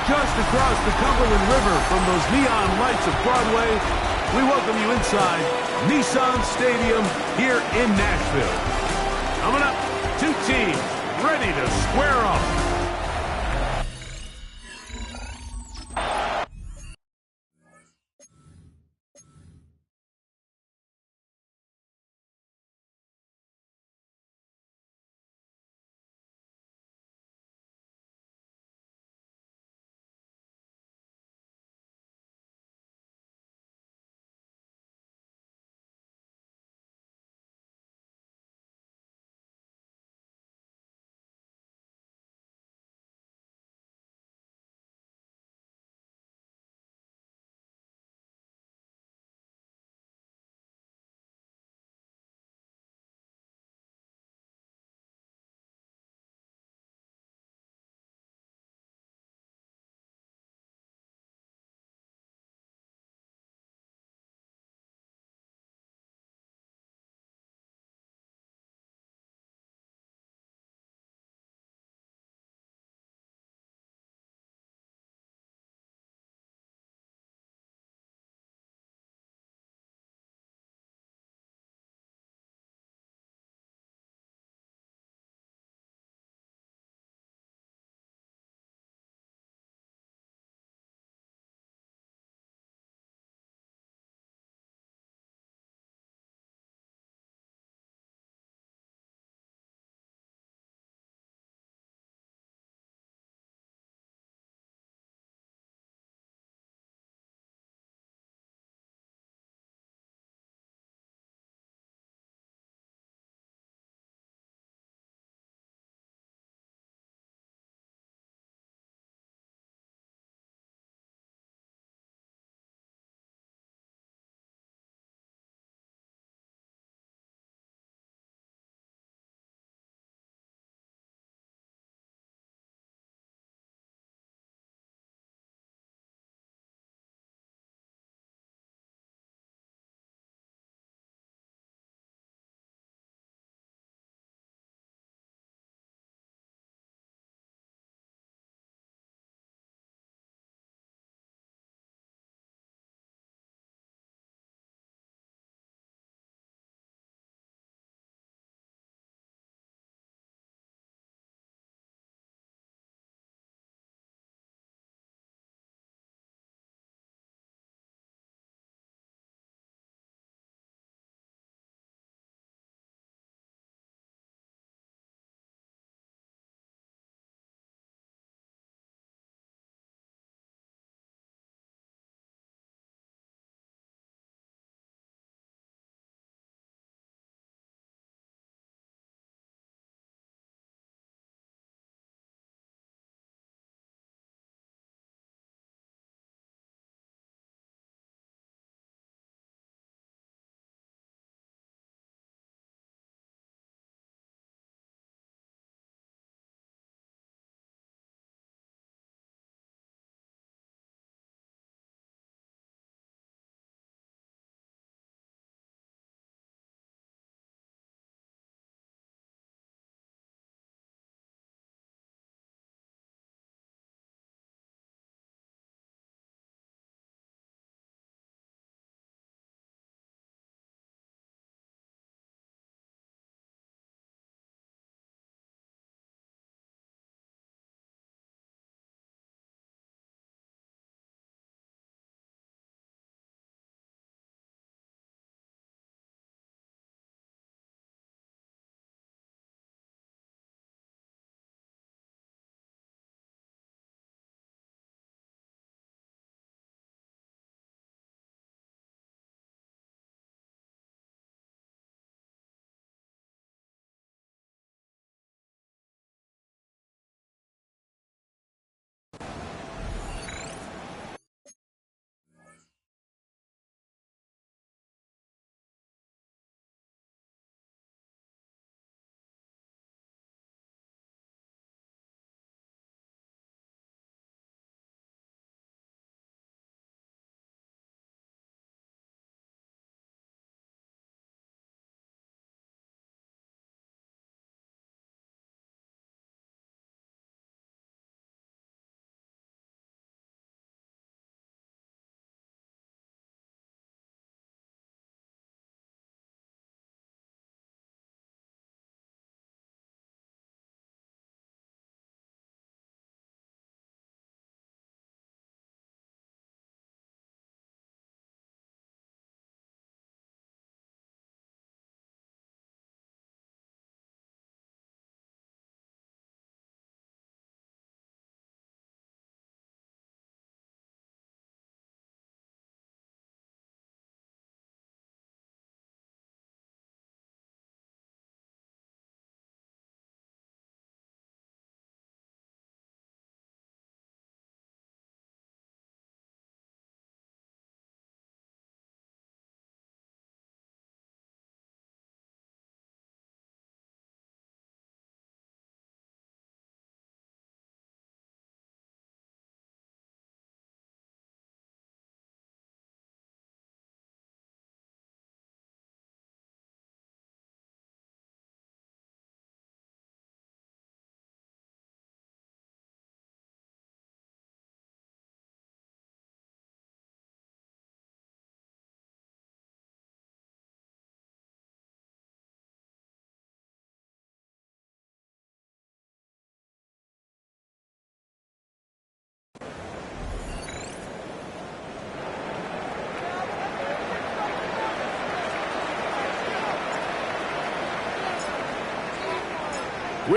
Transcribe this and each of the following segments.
just across the Cumberland River from those neon lights of Broadway, we welcome you inside Nissan Stadium here in Nashville. Coming up, two teams ready to square off.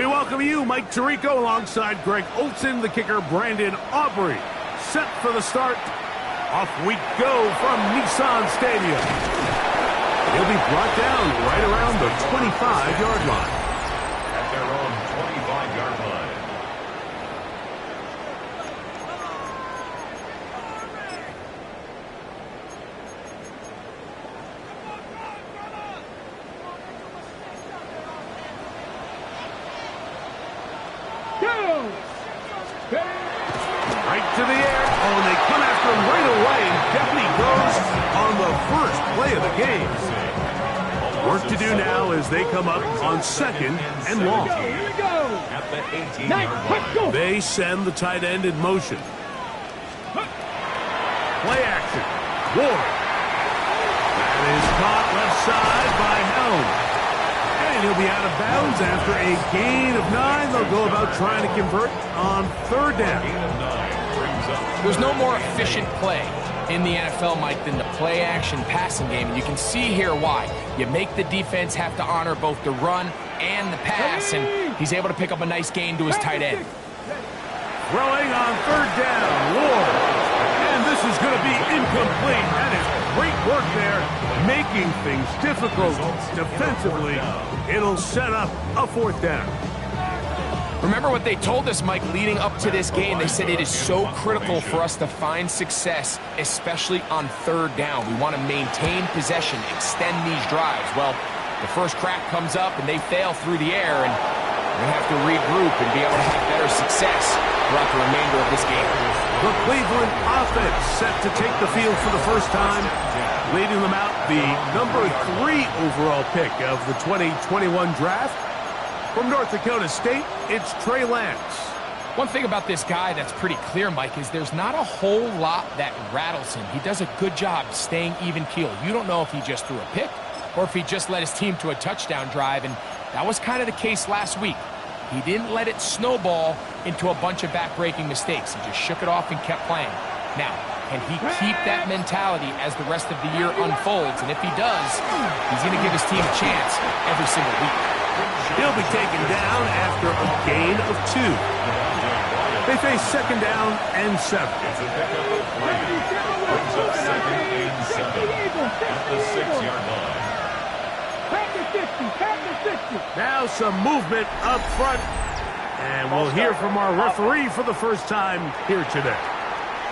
We welcome you, Mike Tirico, alongside Greg Olson, the kicker, Brandon Aubrey. Set for the start. Off we go from Nissan Stadium. He'll be brought down right around the 25-yard line. At their own 25-yard line. Right to the air. Oh, and they come after him right away. And down he goes on the first play of the game. Work to do now as they come up on second and long. Here we go. At the 18-yard line. They send the tight end in motion. Play action. Ward. That is caught left side by Helm. And he'll be out of bounds after a gain of 9. They'll go about trying to convert on third down. There's no more efficient play in the NFL, Mike, than the play-action passing game. And you can see here why. You make the defense have to honor both the run and the pass, and he's able to pick up a nice gain to his tight end. Throwing on third down, Ward. And this is going to be incomplete. That is great work there, making things difficult defensively. It'll set up a fourth down. Remember what they told us, Mike, leading up to this game. They said it is so critical for us to find success, especially on third down. We want to maintain possession, extend these drives. Well, the first crack comes up and they fail through the air, and we have to regroup and be able to have better success throughout the remainder of this game. The Cleveland offense set to take the field for the first time, leading them out the number 3 overall pick of the 2021 draft. From North Dakota State, it's Trey Lance. One thing about this guy that's pretty clear, Mike, is there's not a whole lot that rattles him. He does a good job staying even keel. You don't know if he just threw a pick or if he just led his team to a touchdown drive, and that was kind of the case last week. He didn't let it snowball into a bunch of back-breaking mistakes. He just shook it off and kept playing. Now, can he keep that mentality as the rest of the year unfolds? And if he does, he's going to give his team a chance every single week. He'll be taken down after a gain of 2. They face second down and 7. It's a pickup of 3. Brings up second and 7 at the 6-yard line. Now some movement up front. And we'll hear from our referee for the first time here today.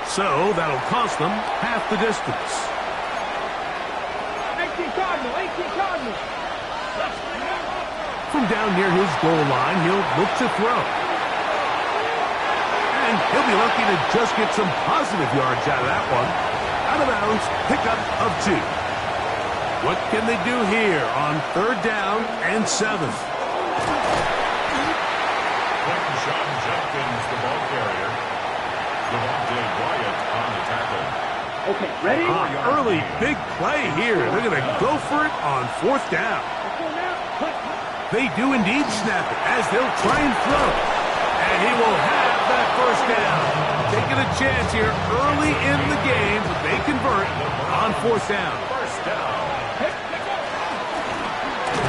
So that'll cost them half the distance. 18 Cardinal. From down near his goal line, he'll look to throw. And he'll be lucky to just get some positive yards out of that one. Out of bounds, pickup of 2. What can they do here on third down and 7? Sean Jenkins, the ball carrier. Devontae Wyatt on the tackle. Okay, ready? Early big play here. They're going to go for it on fourth down. They do indeed snap it as they'll try and throw. And he will have that first down. Taking a chance here early in the game, but they convert on fourth down. First down.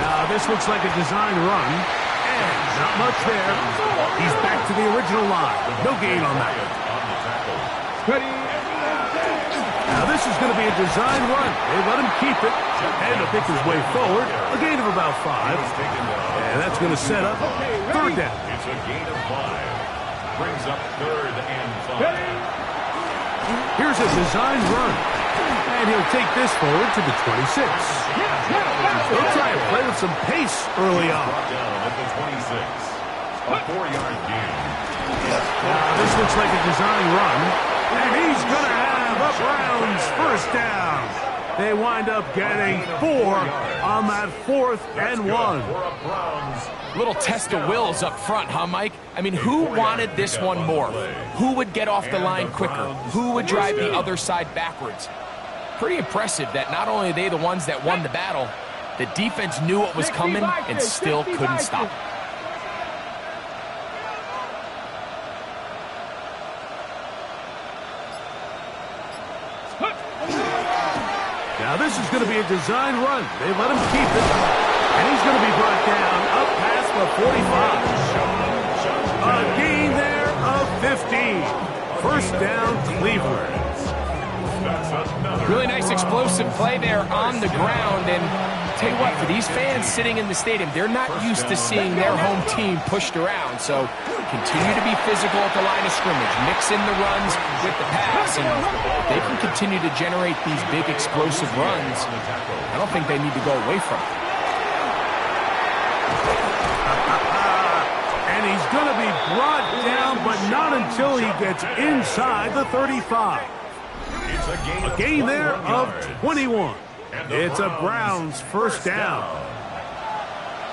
Now this looks like a design run. And not much there. He's back to the original line. No gain on that. Now this is going to be a design run. They let him keep it. And he'll pick his way forward. A gain of about 5. And that's going to set up third down. It's a gain of 5. Brings up third and 5. Here's a design run. And he'll take this forward to the 26. They'll try and play with some pace early on. Brought down at the 26. A 4-yard gain. Now this looks like a design run. And he's going to have up rounds first down. They wind up getting 4 on that 4th and 1. Little test of wills up front, huh, Mike? I mean, who wanted this one more? Who would get off the line quicker? Who would drive the other side backwards? Pretty impressive that not only are they the ones that won the battle, the defense knew what was coming and still couldn't stop it. Now this is going to be a design run. They let him keep it. And he's going to be brought down up past the 45. A gain there of 15. First down, Cleveland. Really nice explosive play there on the ground. And tell you what, for these fans sitting in the stadium, they're not used to seeing their home team pushed around. So continue to be physical at the line of scrimmage. Mix in the runs with the pass. And they can continue to generate these big explosive runs. I don't think they need to go away from it. And he's going to be brought down, but not until he gets inside the 35. A gain there of 21. It's a Browns first down.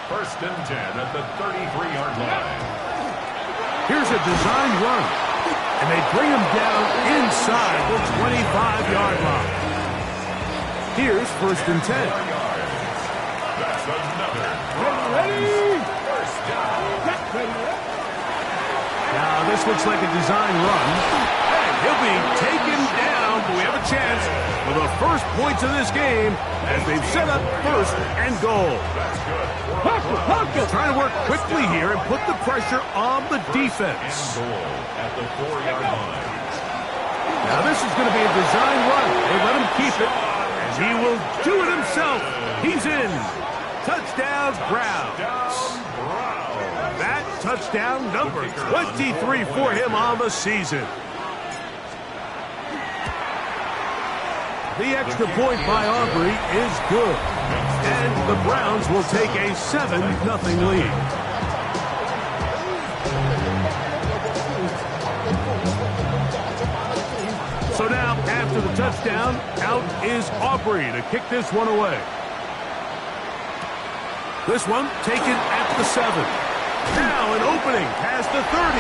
First and 10 at the 33-yard line. Here's a design run. And they bring him down inside the 25-yard line. Here's first and 10. That's another first down. Now this looks like a design run. And he'll be taken down, but we have a chance for the first points of this game as they've set up first and goal. Trying to work quickly here and put the pressure on the defense. At the 4-yard line. Now this is going to be a design run. They let him keep it, and he will do it himself. He's in. Touchdown, Browns. That touchdown number 23 for him on the season. The extra point by Aubrey is good. And the Browns will take a 7-0 lead. So now, after the touchdown, out is Aubrey to kick this one away. This one taken at the 7. Now an opening past the 30.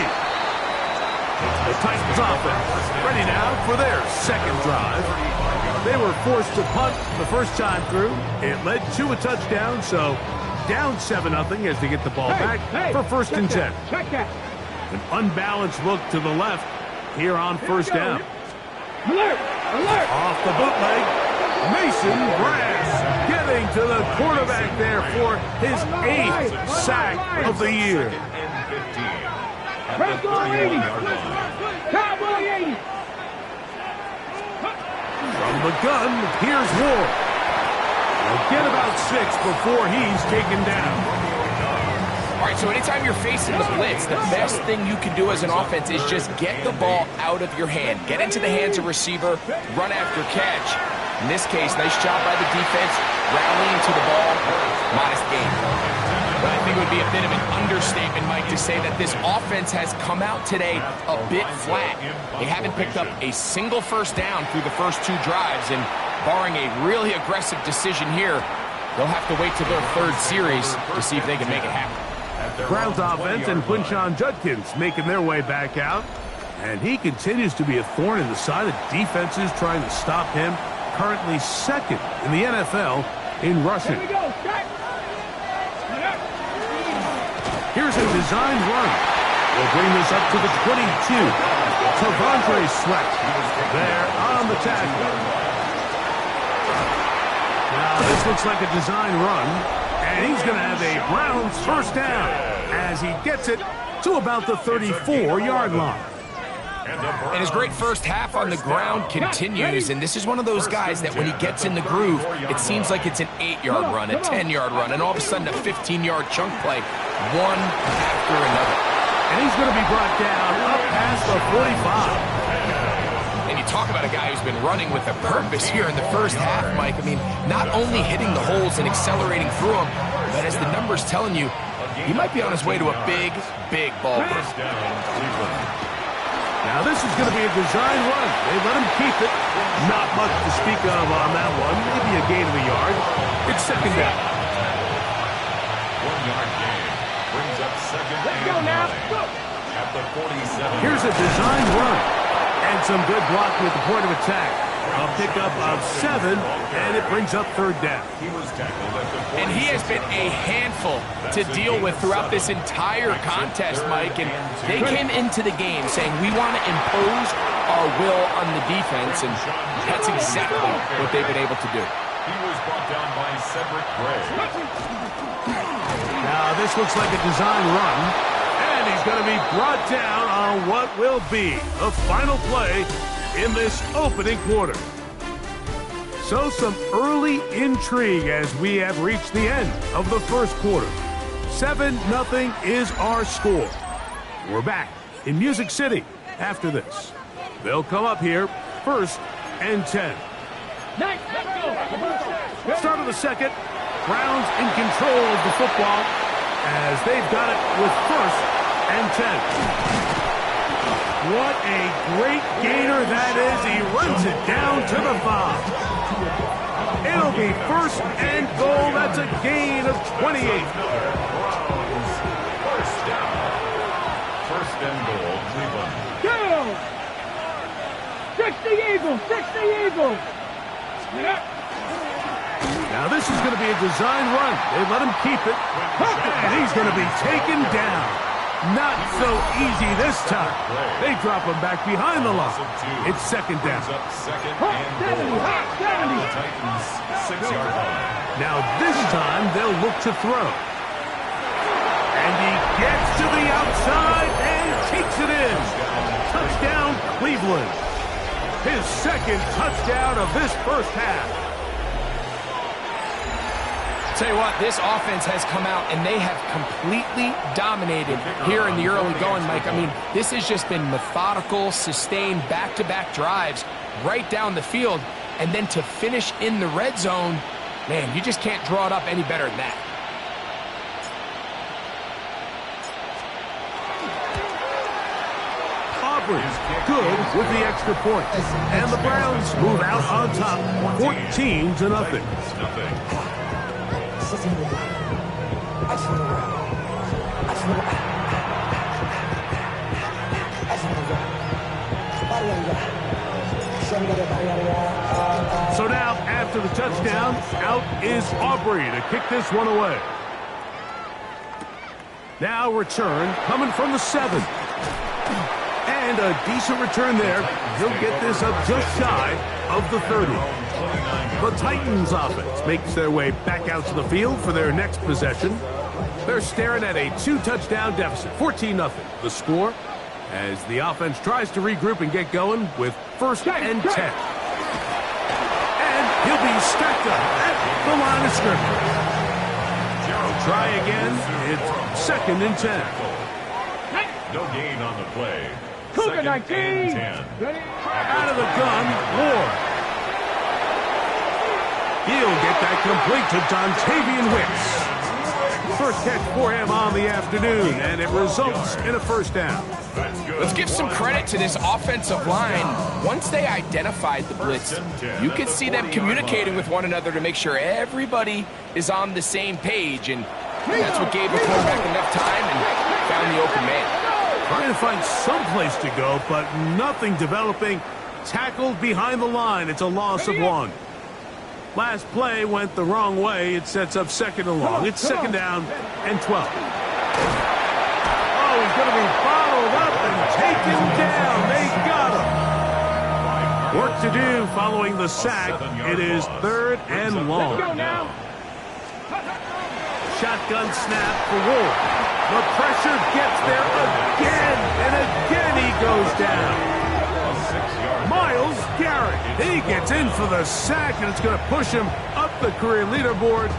The Titans offense ready now for their second drive. They were forced to punt the first time through. It led to a touchdown, so down 7-0 as they get the ball back for first and 10. Check that. An unbalanced look to the left here on first down. Alert! Alert! Off the bootleg, Mason Brass getting to the quarterback there for his 8th sack of the year. Cowboy 80! Cowboy 80! From the gun, here's Ward. He'll get about 6 before he's taken down. All right, so anytime you're facing the blitz, the best thing you can do as an offense is just get the ball out of your hand. Get into the hands of receiver, run after catch. In this case, nice job by the defense, rallying to the ball, modest gain. But I think it would be a bit of an understatement, Mike, to say that this offense has come out today a bit flat. They haven't picked up a single first down through the first 2 drives, and barring a really aggressive decision here, they'll have to wait till their 3rd series to see if they can make it happen. Browns offense and Quinshon Judkins making their way back out. And he continues to be a thorn in the side of defenses trying to stop him. Currently 2nd in the NFL in rushing. Here we go, check! Here's a design run. We'll bring this up to the 22. Tavondre Sweat there on the tackle. Now this looks like a design run. And he's going to have a Browns first down as he gets it to about the 34-yard line. And his great first half on the ground continues, and this is one of those guys that when he gets in the groove, it seems like it's an 8-yard run, a 10-yard run, and all of a sudden a 15-yard chunk play, one after another. And he's going to be brought down up past the 45. And you talk about a guy who's been running with a purpose here in the first half, Mike. I mean, not only hitting the holes and accelerating through them, but as the numbers telling you, he might be on his way to a big, big ball game. Now this is going to be a design run. They let him keep it. Not much to speak of on that one. Maybe a gain of a yard. It's second down. 1-yard gain brings up second Let's go and now. 9 Go. at the 47. Here's a design run. And some good blocking at the point of attack. A pickup of 7, and it brings up 3rd down. He was tackled at the 47. And he has been a handful to deal with throughout this entire contest, Mike. And they came into the game saying, we want to impose our will on the defense, and that's exactly what they've been able to do. He was brought down by Cedric Gray. Now this looks like a design run, and he's going to be brought down on what will be the final play in this opening quarter. So some early intrigue as we have reached the end of the first quarter. 7-0 is our score. We're back in Music City after this. They'll come up here 1st and 10. Start of the second. Browns in control of the football as they've got it with 1st and 10. What a great gainer that is. He runs it down to the 5. It'll be 1st and goal. That's a gain of 28. First down. 1st and goal, Cleveland. Go! 60 Eagles! 60 Eagles! Now this is going to be a design run. They let him keep it. And he's going to be taken down. Not so easy this time. They drop him back behind the line. It's 2nd down. Up 2nd and goal. The Titans 6-yard line. Now this time they'll look to throw. And he gets to the outside and takes it in. Touchdown, Cleveland. His 2nd touchdown of this first half. Tell you what, this offense has come out and they have completely dominated here in the early going, Mike. I mean, this has just been methodical, sustained, back-to-back drives right down the field. And then to finish in the red zone, man, you just can't draw it up any better than that. Aubrey good with the extra point. And the Browns move out on top, 14-0. So now, after the touchdown, out is Aubrey to kick this one away. Now return coming from the 7. And a decent return there. He'll get this up just shy of the 30. The Titans offense makes their way back out to the field for their next possession. They're staring at a 2-touchdown deficit, 14-0. The score as the offense tries to regroup and get going with 1st and 10. And he'll be stacked up at the line of scrimmage. They'll try again. It's 2nd and 10. No gain on the play. Cougar 2nd 19. and 10. Out of the gun, Ward. He'll get that complete to Dontavian Wicks. First catch for him on the afternoon, and it results in a 1st down. Let's give some credit to this offensive line. Once they identified the blitz, you could see them communicating with one another to make sure everybody is on the same page, and that's what gave the quarterback enough time and found the open man. Trying to find some place to go, but nothing developing. Tackled behind the line. It's a loss of 1. Last play went the wrong way. It sets up 2nd and long. It's 2nd down and 12. Oh, he's going to be followed up and taken down. They got him. Work to do following the sack. It is 3rd and long. Shotgun snap for Ward. The pressure gets there again, and again he goes down. Myles Garrett, he gets in for the sack, and it's going to push him up the career leaderboard.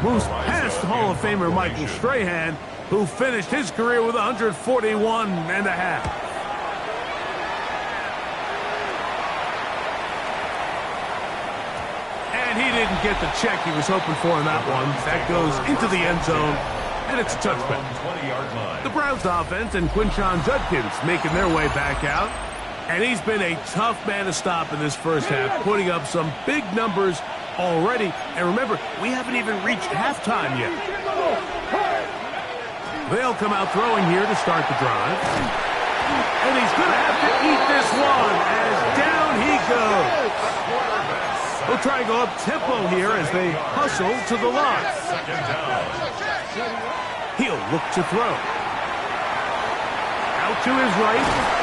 Moves past Hall of Famer Michael Strahan, who finished his career with 141.5. And he didn't get the check he was hoping for in that one. That goes into the end zone, and it's a touchback. The Browns offense and Quinshon Judkins making their way back out. And he's been a tough man to stop in this first half, putting up some big numbers already. And remember, we haven't even reached halftime yet. They'll come out throwing here to start the drive. And he's going to have to eat this one as down he goes. He'll try and go up-tempo here as they hustle to the line. He'll look to throw. Out to his right.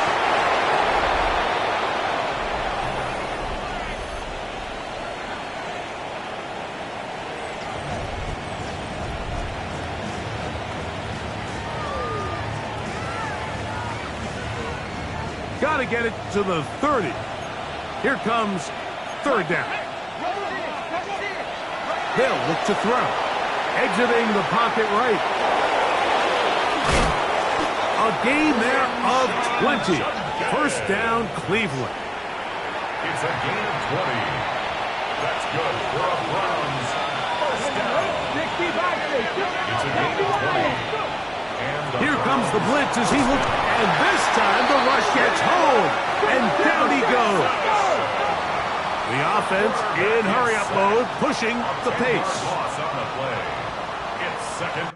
Got to get it to the 30. Here comes third down. They'll look to throw. Exiting the pocket right. A gain there of 20. First down, Cleveland. It's a gain of 20. That's good for a Browns first down. It's a gain of 20. Here comes the blitz as he looks, and this time the rush gets home, and down he goes. The offense in hurry-up mode, pushing the pace. Loss on the play. It's second.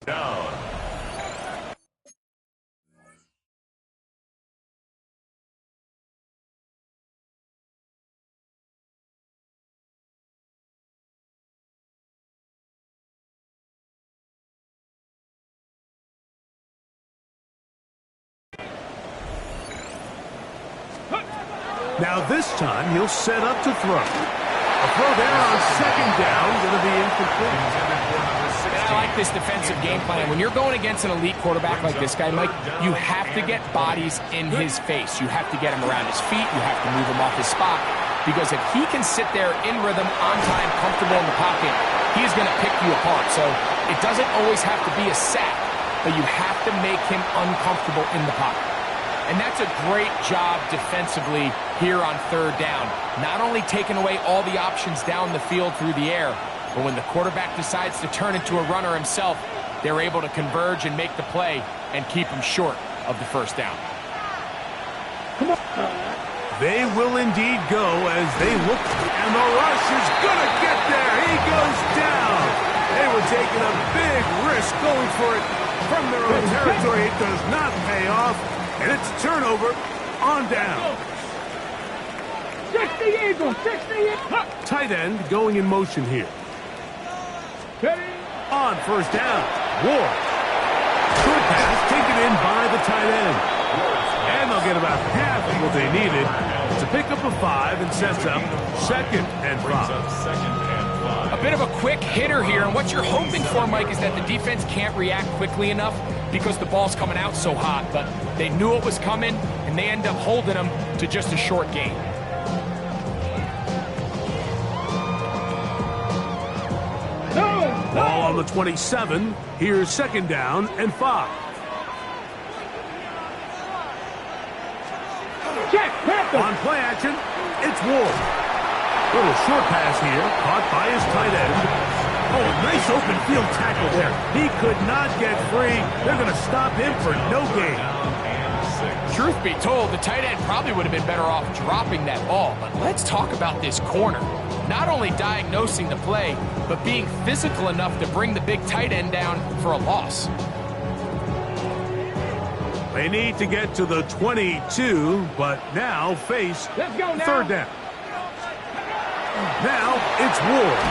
Down. Now this time he'll set up to throw. A throw there on second down, going to be incomplete. And I like this defensive game plan. When you're going against an elite quarterback like this guy, Mike, you have to get bodies in his face. You have to get him around his feet. You have to move him off his spot. Because if he can sit there in rhythm, on time, comfortable in the pocket, he's going to pick you apart. So it doesn't always have to be a sack, but you have to make him uncomfortable in the pocket. And that's a great job defensively here on third down. Not only taking away all the options down the field through the air, but when the quarterback decides to turn into a runner himself, they're able to converge and make the play and keep him short of the first down. They will indeed go as they look, and the rush is going to get there. He goes down. They were taking a big risk going for it from their own territory. It does not pay off, and it's a turnover on down. 60 Eagles, 60 Eagles. Tight end going in motion here. On first down, Ward. Short pass taken in by the tight end. And they'll get about half of what they needed to pick up a 5 and sets up second and 5. A bit of a quick hitter here, and what you're hoping for, Mike, is that the defense can't react quickly enough because the ball's coming out so hot, but they knew it was coming, and they end up holding them to just a short gain. Ball on the 27. Here's second down and 5. Check, On play action, it's Ward. Little short pass here, caught by his tight end. Oh, nice open field tackle there. He could not get free. They're going to stop him for no gain. Truth be told, the tight end probably would have been better off dropping that ball. But let's talk about this corner. Not only diagnosing the play, but being physical enough to bring the big tight end down for a loss. They need to get to the 22, but now face third down. Now it's Ward.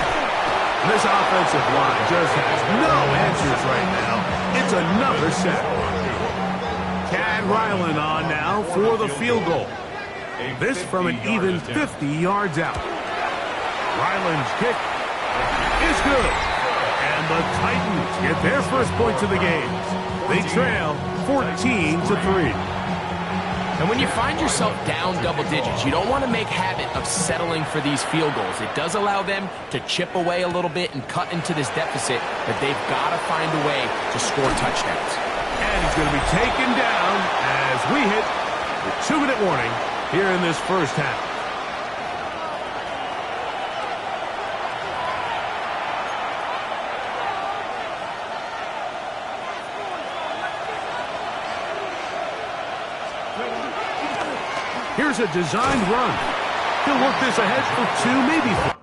This offensive line just has no answers right now. It's another sack. Chad Ryland on now for the field goal. This from an even 50 yards out. Ryland's kick is good. And the Titans get their first points of the game. They trail 14-3. And when you find yourself down double digits, you don't want to make habit of settling for these field goals. It does allow them to chip away a little bit and cut into this deficit, but they've got to find a way to score touchdowns. And he's going to be taken down as we hit the 2-minute warning here in this first half. Here's a designed run. He'll work this ahead for 2, maybe 4.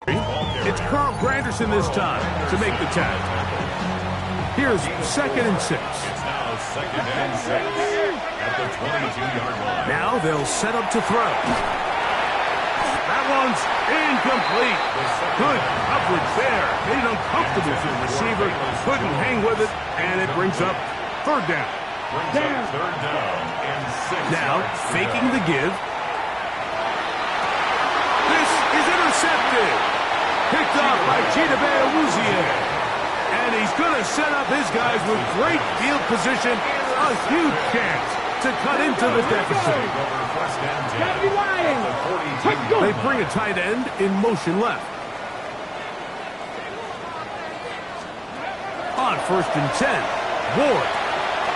It's Carl Granderson this time to make the tackle. Here's 2nd and 6. It's now 2nd and 6 at the 22-yard line. Now they'll set up to throw. That one's incomplete. Good coverage there. Made it uncomfortable for the receiver. Couldn't hang with it, and it brings up 3rd down. Brings up 3rd down and 6. Now faking the give. This is intercepted. Picked up by Chidobe Awuzie. And he's going to set up his guys with great field position. A huge chance to cut into the deficit. They bring a tight end in motion left. On 1st and 10, Ward.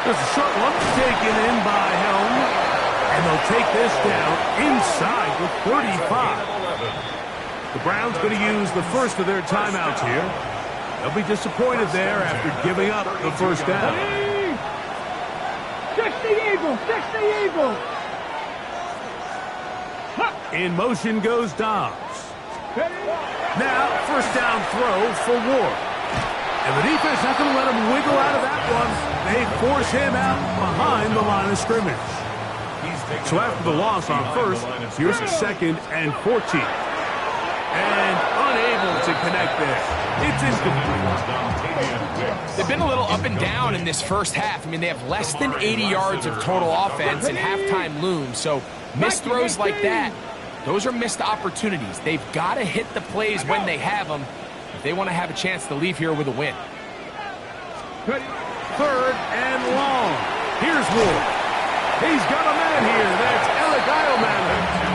There's a short one taken in by Helm. And they'll take this down inside the 35. The Browns going to use the first of their timeouts here. They'll be disappointed there after giving up the 1st down. 60 Eagles! 60 Eagles! In motion goes Dobbs. Now, 1st down throw for Ward. And the defense not going to let him wiggle out of that one. They force him out behind the line of scrimmage. So after the loss on 1st, here's a 2nd and 14. And unable to connect there. It's incomplete. They've been a little up and down in this first half. I mean, they have less than 80 yards of total offense and halftime looms. So missed throws like that, those are missed opportunities. They've got to hit the plays when they have them if they want to have a chance to leave here with a win. 3rd and long. Here's Ward. He's got a man here. That's Alec Eilman.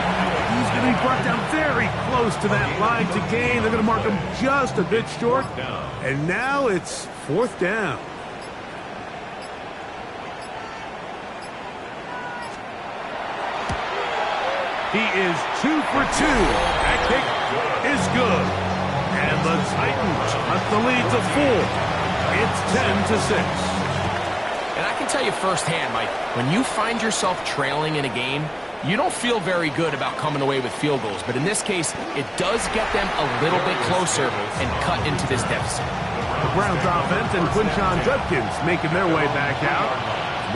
He's going to be brought down very close to that line to gain. They're going to mark him just a bit short. And now it's 4th down. He is 2 for 2. That kick is good. And the Titans cut the lead to 4. It's 10-6. And I can tell you firsthand, Mike, when you find yourself trailing in a game, you don't feel very good about coming away with field goals. But in this case, it does get them a little bit closer and cut into this deficit. The Browns offense and Quinshon Judkins making their way back out.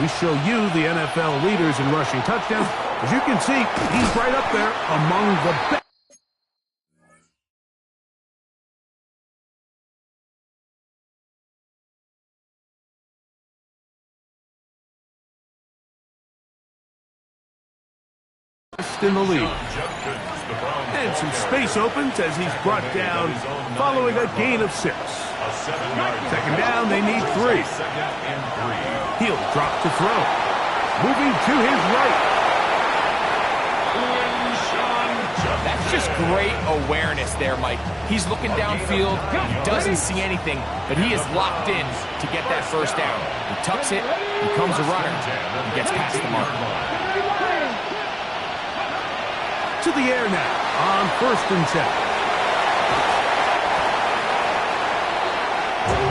We show you the NFL leaders in rushing touchdowns. As you can see, he's right up there among the best. In the league. And some space opens as he's brought down following a gain of 6. 2nd down, they need 3. He'll drop to throw. Moving to his right. That's just great awareness there, Mike. He's looking downfield. He doesn't see anything, but he is locked in to get that 1st down. He tucks it, becomes a runner, and gets past the mark. To the air now on 1st and 10.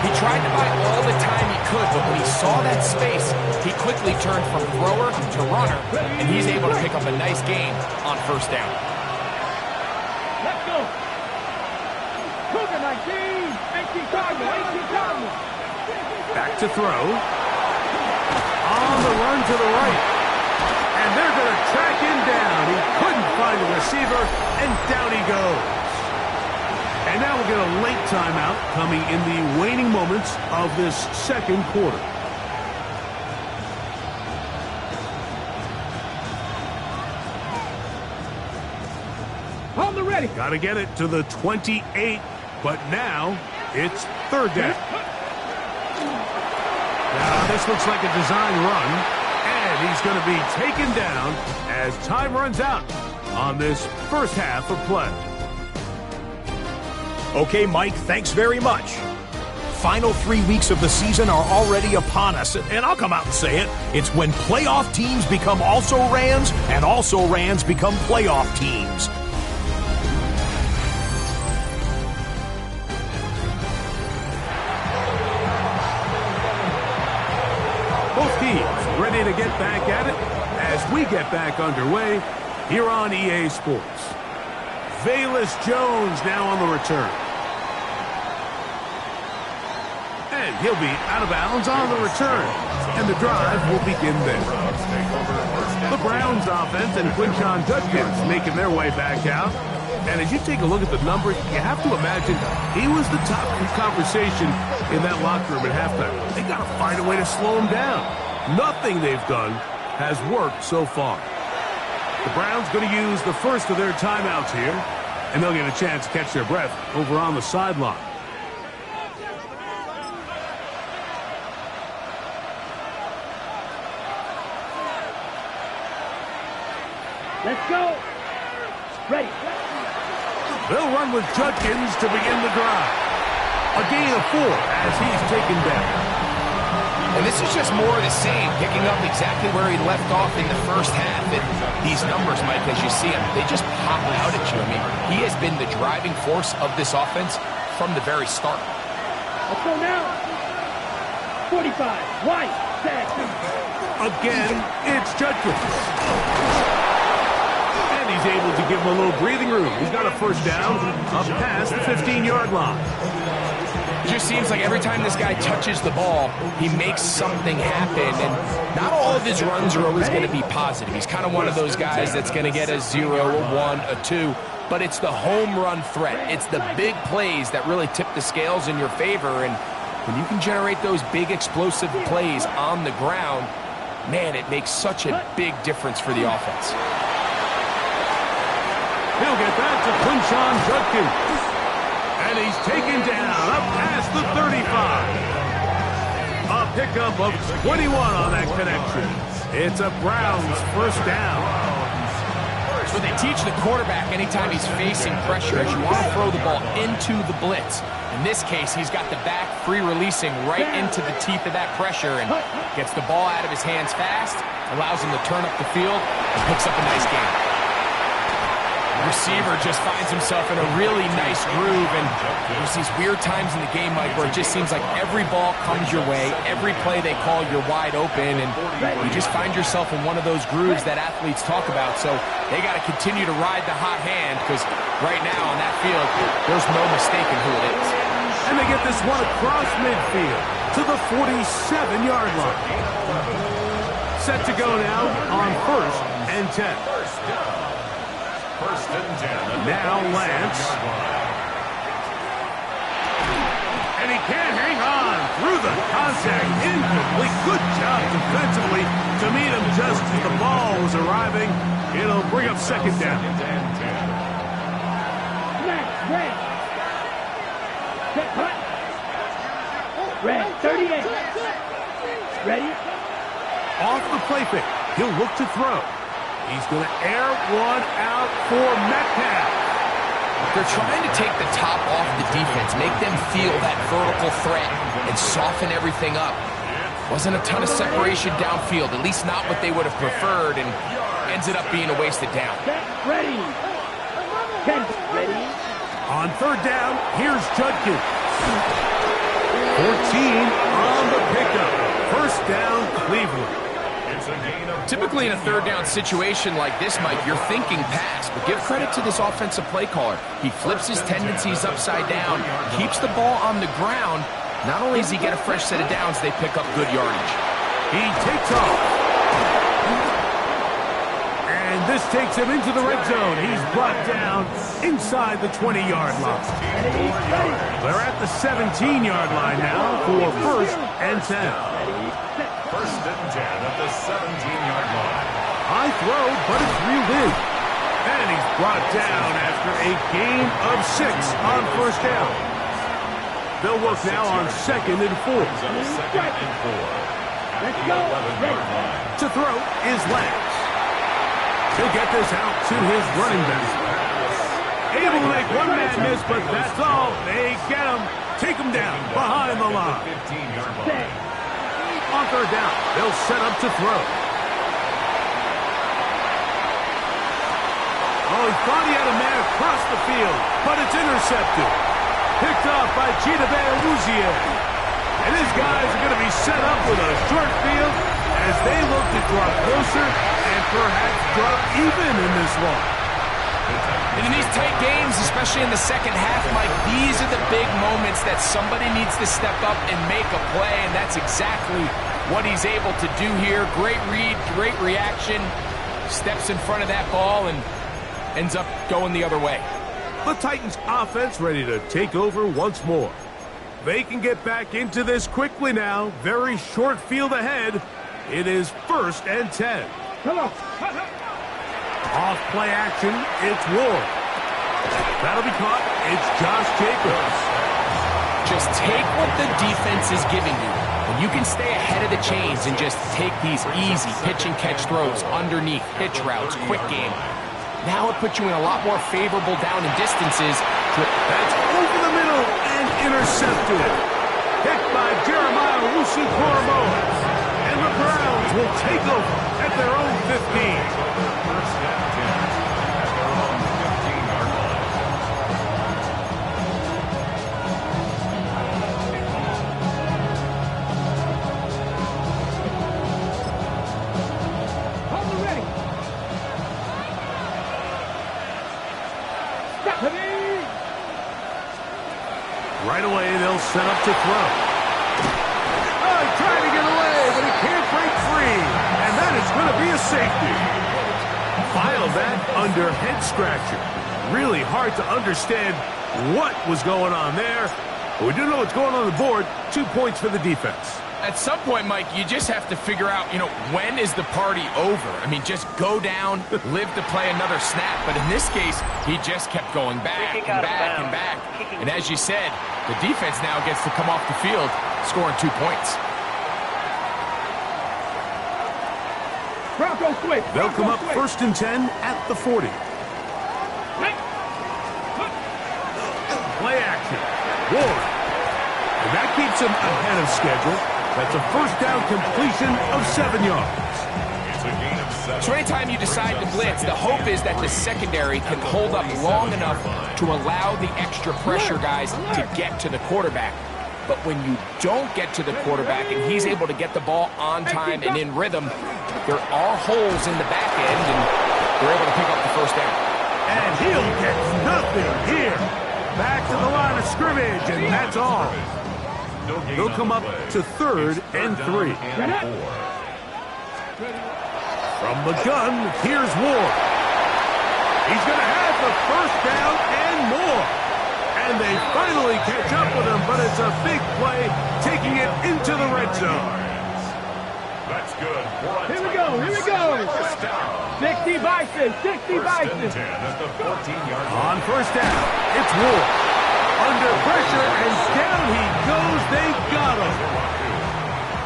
He tried to buy all the time he could, but when he saw that space, he quickly turned from thrower to runner, and he's able to pick up a nice gain on 1st down. Let's go. Cougar 19. 18 Cardinal. 18 Cardinal. Back to throw. On the run to the right. And they're going to track him down. He couldn't find a receiver, and down he goes. And now we'll get a late timeout coming in the waning moments of this 2nd quarter. On the ready. Got to get it to the 28, but now it's 3rd down. Now this looks like a design run. And he's going to be taken down as time runs out on this first half of play. Okay, Mike, thanks very much. Final 3 weeks of the season are already upon us, and I'll come out and say it. It's when playoff teams become also-rans, and also-rans become playoff teams. Both teams ready to get back at it as we get back underway here on EA Sports. Velus Jones now on the return. And he'll be out of bounds on the return. And the drive will begin there. The Browns offense and Quinshon Judkins making their way back out. And as you take a look at the numbers, you have to imagine he was the top conversation in that locker room at halftime. They got to find a way to slow him down. Nothing they've done has worked so far. The Browns going to use the first of their timeouts here, and they'll get a chance to catch their breath over on the sideline. Let's go. Ready. They'll run with Judkins to begin the drive. A gain of 4 as he's taken down. And this is just more of the same, picking up exactly where he left off in the first half. And these numbers, Mike, as you see them, they just pop out at you. I mean, he has been the driving force of this offense from the very start. Let's go now. 45. White. Set. Again, it's Judkins. And he's able to give him a little breathing room. He's got a first down up past the 15-yard line. It just seems like every time this guy touches the ball, he makes something happen. And not all of his runs are always going to be positive. He's kind of one of those guys that's going to get a 0, a 1, a 2. But it's the home run threat. It's the big plays that really tip the scales in your favor. And when you can generate those big explosive plays on the ground, man, it makes such a big difference for the offense. He'll get back to Quinshon Judkins. And he's taken down up past the 35. A pickup of 21 on that connection. It's a Browns first down. So they teach the quarterback anytime he's facing pressure is you want to throw the ball into the blitz. In this case, he's got the back free releasing right into the teeth of that pressure and gets the ball out of his hands fast, allows him to turn up the field, and picks up a nice game. Receiver just finds himself in a really nice groove, and there's these weird times in the game, Mike, where it just seems like every ball comes your way, every play they call, you're wide open, and you just find yourself in one of those grooves that athletes talk about. So they got to continue to ride the hot hand, because right now on that field, there's no mistaking who it is. And they get this one across midfield to the 47-yard line. Set to go now on 1st and 10. First and 10. Now Lance. And he can't hang on through the contact. Incomplete. Good job defensively to meet him just as the ball was arriving. It'll bring up second down. Red, 38. Ready? Off the play fake. He'll look to throw. He's going to air one out for Metcalf. They're trying to take the top off the defense, make them feel that vertical threat, and soften everything up. Wasn't a ton of separation downfield, at least not what they would have preferred, and ended up being a wasted down. Ready. 10. Ready. On 3rd down, here's Judkins. 14 on the pickup. First down, Cleveland. Typically in a 3rd down situation like this, Mike, you're thinking pass, but give credit to this offensive play caller. He flips his tendencies upside down, keeps the ball on the ground. Not only does he get a fresh set of downs, they pick up good yardage. He takes off. And this takes him into the red zone. He's brought down inside the 20-yard line. They're at the 17-yard line now for 1st and 10. First and 10 at the 17-yard line. High throw, but it's reeled in. And he's brought down after a gain of 6 on 1st down. They'll work now on 2nd and 4. Second and 4. Let's go. 11-yard line. To throw is Lance. He'll get this out to his running back. Able to make one man miss, but that's all. They get him. Take him down behind the line. 15-yard line. On 3rd down, they'll set up to throw. Oh, he thought he had a man across the field, but it's intercepted. Picked off by Chidobe Awuzie. And his guys are going to be set up with a short field as they look to draw closer and perhaps draw even in this one. And in these tight games, especially in the second half, Mike, these are the big moments that somebody needs to step up and make a play, and that's exactly what he's able to do here. Great read, great reaction, steps in front of that ball and ends up going the other way. The Titans offense ready to take over once more. They can get back into this quickly now. Very short field ahead. It is 1st and 10. Come on. Off play action, it's Ward. That'll be caught. It's Josh Jacobs. Just take what the defense is giving you. And you can stay ahead of the chains and just take these easy pitch and catch throws underneath, pitch routes, quick game. Now it puts you in a lot more favorable down and distances. That's over the middle and intercepted. Hit by Jeremiah Owusu-Koramoah. And the Browns will take over at their own 15. First down 10 at their own 15-yard line. Hold the ready. Stop. Right away, they'll set up to throw. Oh, trying to get away, but he can't break free. And that is going to be a safety. File that under head scratcher. Really hard to understand what was going on there. But we do know what's going on the board. 2 points for the defense. At some point, Mike, you just have to figure out, when is the party over? I mean, just go down, live to play another snap. But in this case, he just kept going back and back and back. And as you said, the defense now gets to come off the field, scoring 2 points. Broncos quick. They'll come up 1st and 10 at the 40. Play action. Ward. And that keeps him ahead of schedule. That's a 1st down completion of 7 yards. It's a gain of 7. So anytime you decide to blitz, the hope is that the secondary can hold up long enough to allow the extra pressure guys to get to the quarterback. But when you don't get to the quarterback and he's able to get the ball on time and in rhythm, there are holes in the back end, and they're able to pick up the 1st down. And he'll get nothing here. Back to the line of scrimmage, and that's all. They'll come up to 3rd and 3. From the gun, here's Ward. He's going to have the 1st down and more. And they finally catch up with him, but it's a big play, taking it into the red zone. That's good. Here we go. 60 Bison. 60 Bison. 10 at the 14-yard line. On 1st down, it's Ward. Under pressure, and down he goes. They got him.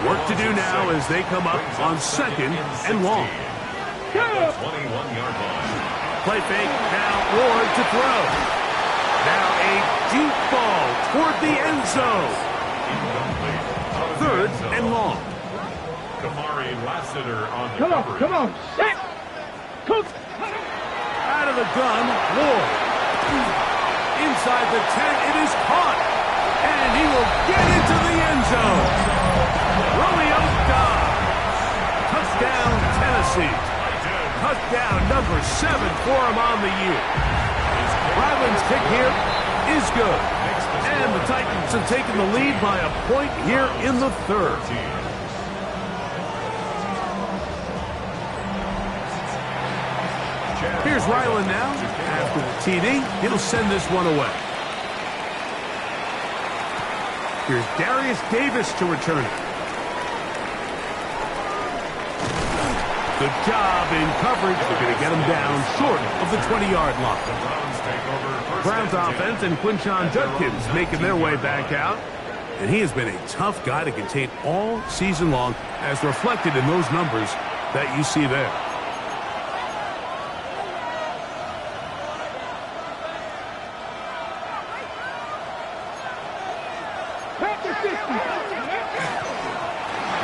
Work to do now as they come up on 2nd and long. 21-yard line. Play fake, now Ward to throw. Now a deep ball toward the end zone. 3rd and long. Kamari Lassiter on the coverage. Come on. Set. Cook. Out of the gun, Ward. Inside the 10, it is caught. And he will get into the end zone. Romeo Doubs. Touchdown, Tennessee. Touchdown number 7 for him on the year. Ryland's kick here is good. And the Titans have taken the lead by a point here in the 3rd. Here's Ryland now. After the TD, he'll send this one away. Here's Darius Davis to return it. Good job in coverage. They're going to get him down short of the 20-yard line. Browns offense and Quinshon Judkins making their way back out. And he has been a tough guy to contain all season long, as reflected in those numbers that you see there.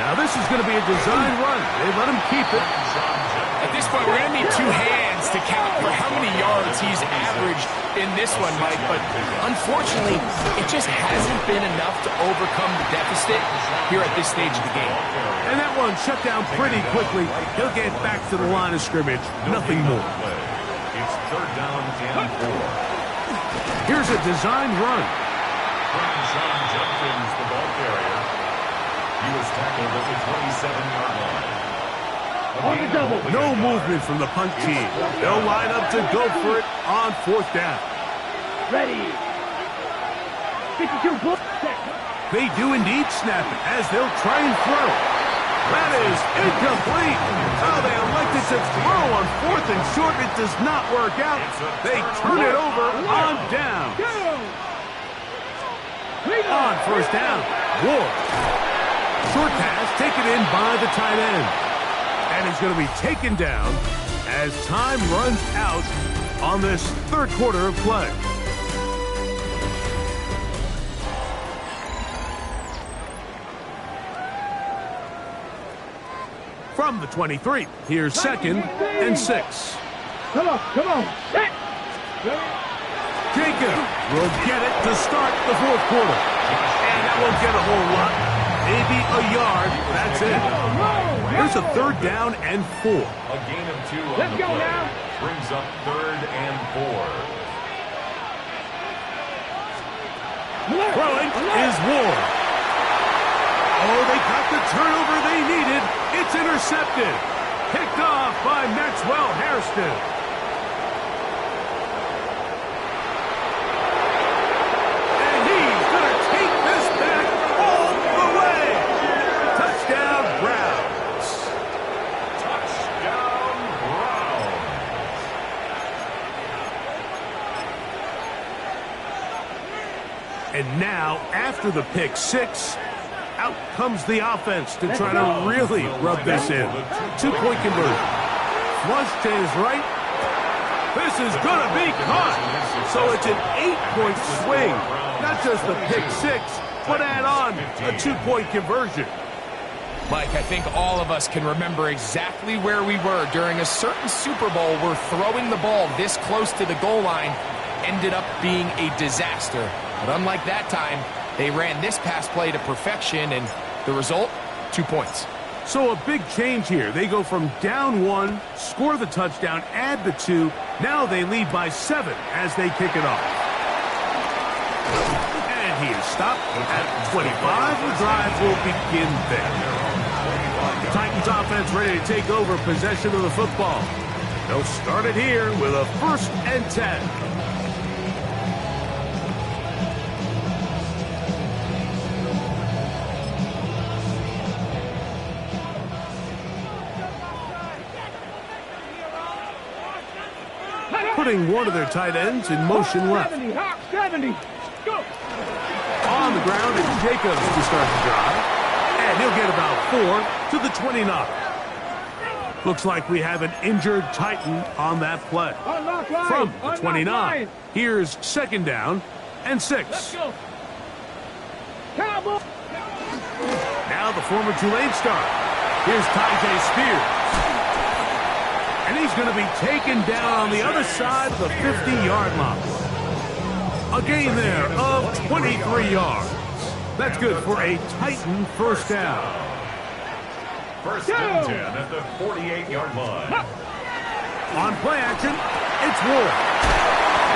Now this is going to be a design run. They let him keep it. At this point, we're going to need 2 hands to count for how many yards he's averaged in this one, Mike. But unfortunately, it just hasn't been enough to overcome the deficit here at this stage of the game. And that one shut down pretty quickly. He'll get back to the line of scrimmage. Nothing more. It's third down and 4. Here's a designed run. Sean Jenkins, the ball carrier. He was tackled at the 27-yard line. No movement from the punt team. They'll line up to go for it on fourth down. Ready. 52. They do indeed snap it as they'll try and throw. That is incomplete. Oh, they elected to throw on fourth and short. It does not work out. They turn it over on down. On first down, Ward. Short pass taken in by the tight end. And he's going to be taken down as time runs out on this third quarter of play. From the 23, here's 2nd and 6. Come on. Jacob will get it to start the fourth quarter. And that won't get a whole lot. Maybe a yard. That's it. Here's a third down and 4. A gain of 2 on the play. Now. Brings up third and 4. Throwing is Ward. Oh, they got the turnover they needed. It's intercepted. Picked off by Maxwell Hairston. And he's going to take this back all the way. Touchdown, Browns. Touchdown, Browns. And now, after the pick six, out comes the offense to try to really rub this in. 2-point conversion. Flush to his right. This is going to be caught. So it's an 8-point swing. Not just the pick six, but add on a 2-point conversion. Mike, I think all of us can remember exactly where we were during a certain Super Bowl where throwing the ball this close to the goal line ended up being a disaster. But unlike that time, they ran this pass play to perfection, and the result, 2 points. So a big change here. They go from down 1, score the touchdown, add the 2. Now they lead by 7 as they kick it off. And he is stopped at 25. The drive will begin there. The Titans offense ready to take over possession of the football. They'll start it here with a 1st and 10. Putting one of their tight ends in motion left. 70. Go. On the ground is Jacobs to start the drive. And he'll get about 4 to the 29. Looks like we have an injured Titan on that play. From the 29, here's 2nd down and 6. Let's go. Cowboy. Now the former Tulane star. Here's Tyjae Spears. And he's going to be taken down on the other side of the 50-yard line. A gain there of 23 yards. That's good for a Titan 1st down. 1st and 10 at the 48-yard line. On play action, it's Ward.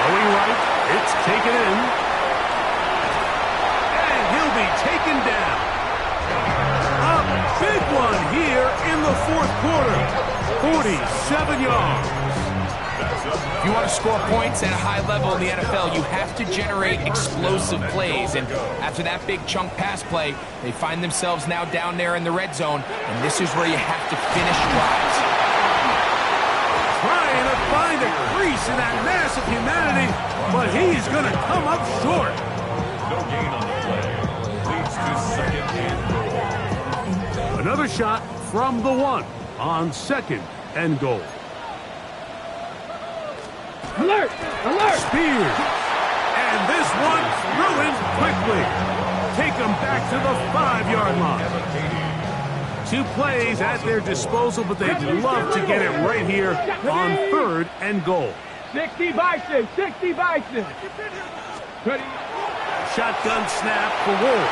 Going right, it's taken in. And he'll be taken down. A big one here in the 4th quarter. 47 yards. If you want to score points at a high level in the NFL, you have to generate explosive plays. And after that big chunk pass play, they find themselves now down there in the red zone. And this is where you have to finish drives. Trying to find a crease in that mass of humanity, but he's going to come up short. No gain on the play. Leads to 2nd and goal. Another shot from the 1 on 2nd and goal. Alert! Spears. And this one ruined quickly. Take them back to the 5-yard line. 2 plays at their disposal, but they'd love to get it right here on 3rd and goal. 60 Bison. Ready. Shotgun snap for Ward.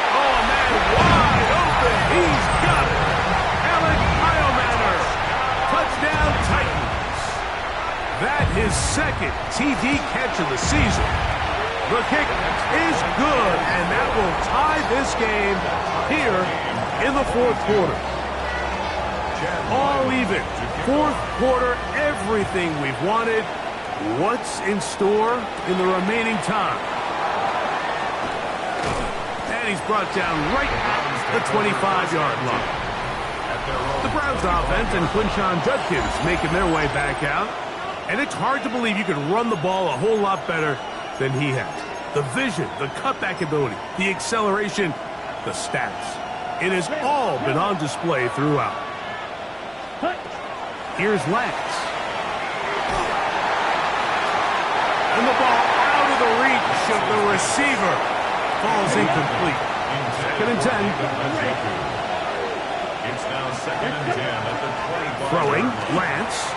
Oh, man, wide open. He's got it. Alec Heilmanner. Touchdown, Titans. That his second TD catch of the season. The kick is good, and that will tie this game here in the fourth quarter. All even. Fourth quarter, everything we've wanted. What's in store in the remaining time? And he's brought down right at the 25-yard line. The Browns offense and Quinshon Judkins making their way back out. And it's hard to believe you can run the ball a whole lot better than he has. The vision, the cutback ability, the acceleration, the stats. It has all been on display throughout. Here's Lance. And the ball out of the reach of the receiver. Falls incomplete. Second and 10. It's now second and 10 at the 25. Throwing, Lance.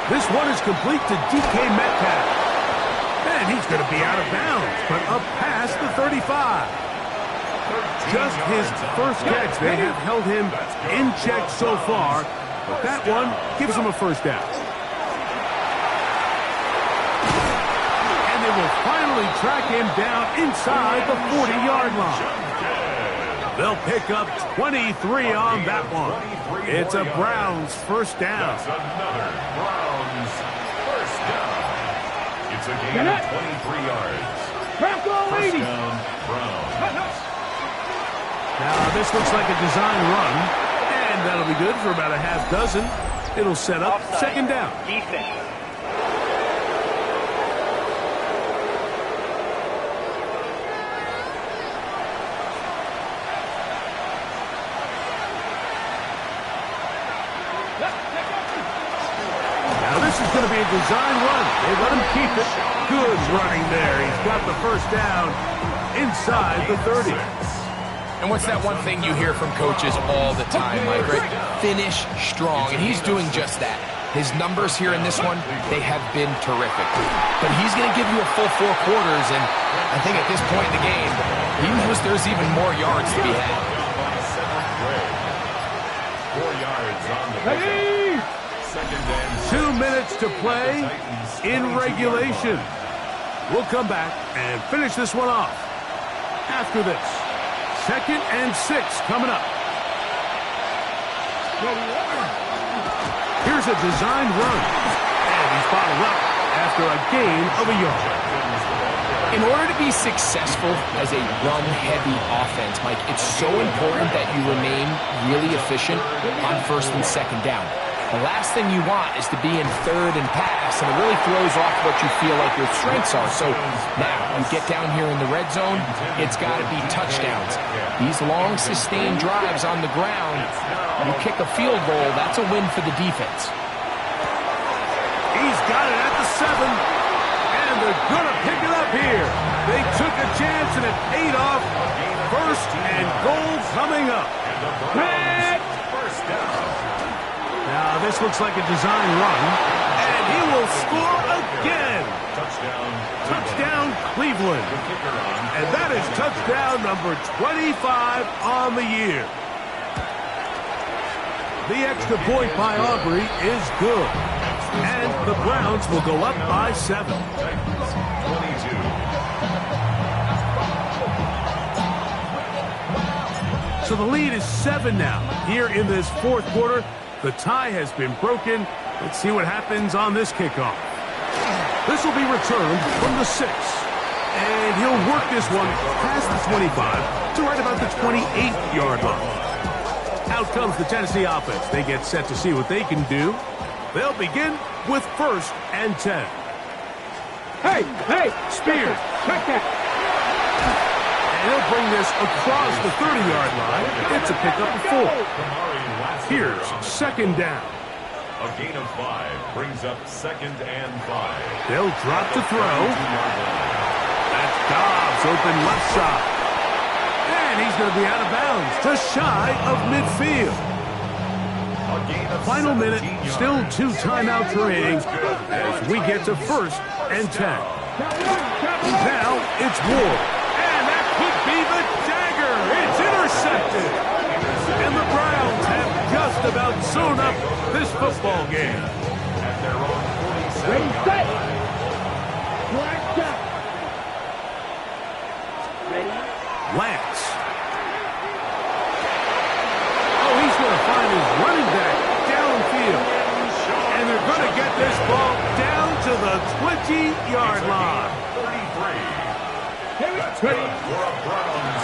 This one is complete to DK Metcalf. And he's going to be out of bounds, but up past the 35. Just his first catch. They have held him in check so far, but that one gives him a first down. And they will finally track him down inside the 40-yard line. They'll pick up 23 on that one. It's a Browns first down. That's another Browns first down. It's a gain of 23 yards. First down, Browns. Now, this looks like a design run, and that'll be good for about a half dozen. It'll set up second down. Defense. This is going to be a design run. They let him keep it. Good running there. He's got the first down inside the 30. And what's that one thing you hear from coaches all the time, Mike, right? Finish strong, and he's doing just that. His numbers here in this one, they have been terrific. But he's going to give you a full 4 quarters, and I think at this point in the game, he knows there's even more yards to be had. 4 yards on the pickup. Second and 2 minutes to play in regulation. We'll come back and finish this one off after this. Second and 6 coming up. Here's a designed run. And he's bottled up after a gain of a yard. In order to be successful as a run-heavy offense, Mike, it's so important that you remain really efficient on first and second down. The last thing you want is to be in third and pass, and it really throws off what you feel like your strengths are. So now you get down here in the red zone, it's got to be touchdowns. These long, sustained drives on the ground, you kick a field goal, that's a win for the defense. He's got it at the 7, and they're going to pick it up here. They took a chance, and it paid off. First and goal coming up. first down. Now, this looks like a design run, and he will score again. Touchdown, Cleveland. And that is touchdown number 25 on the year. The extra point by Aubrey is good. And the Browns will go up by 7. 22. So the lead is 7 now here in this fourth quarter. The tie has been broken. Let's see what happens on this kickoff. This will be returned from the 6. And he'll work this one past the 25 to right about the 28-yard line. Out comes the Tennessee offense. They get set to see what they can do. They'll begin with first and 10. Hey, Spears. check that. And he'll bring this across the 30-yard line. It's a pickup of 4. Here's second down. A gain of 5 brings up second and 5. They'll drop to throw. That's Dobbs open left side. And he's going to be out of bounds, just shy of midfield. Final minute, still 2 timeouts remaining as we get to first and 10. Now it's Ward. And that could be the dagger. It's intercepted. And the Browns have just about sewn up this football game. At their own Ready, set. Black shot. Ready. Lance. Oh, he's going to find his running back downfield. And they're going to get this ball down to the 20-yard line. 33. That's good for a Browns.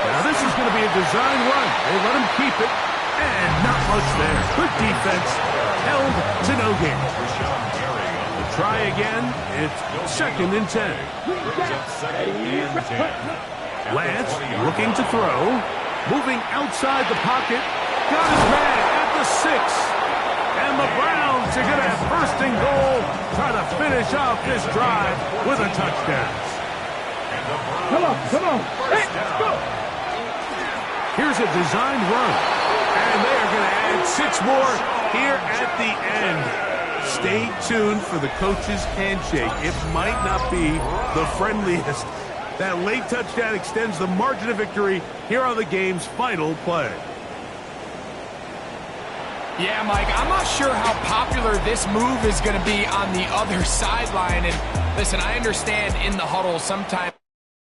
Now this is going to be a design run. They let him keep it, and not much there. Good defense, held to no gain. Try again. It's 2nd and 10. Lance looking to throw, moving outside the pocket, got his man at the 6. And the Browns are going to have 1st and goal, try to finish off this drive with a touchdown. Come on. Hey, go. Here's a designed run, and they are going to add 6 more here at the end. Stay tuned for the coach's handshake. It might not be the friendliest. That late touchdown extends the margin of victory here on the game's final play. Yeah, Mike, I'm not sure how popular this move is going to be on the other sideline. And listen, I understand in the huddle sometimes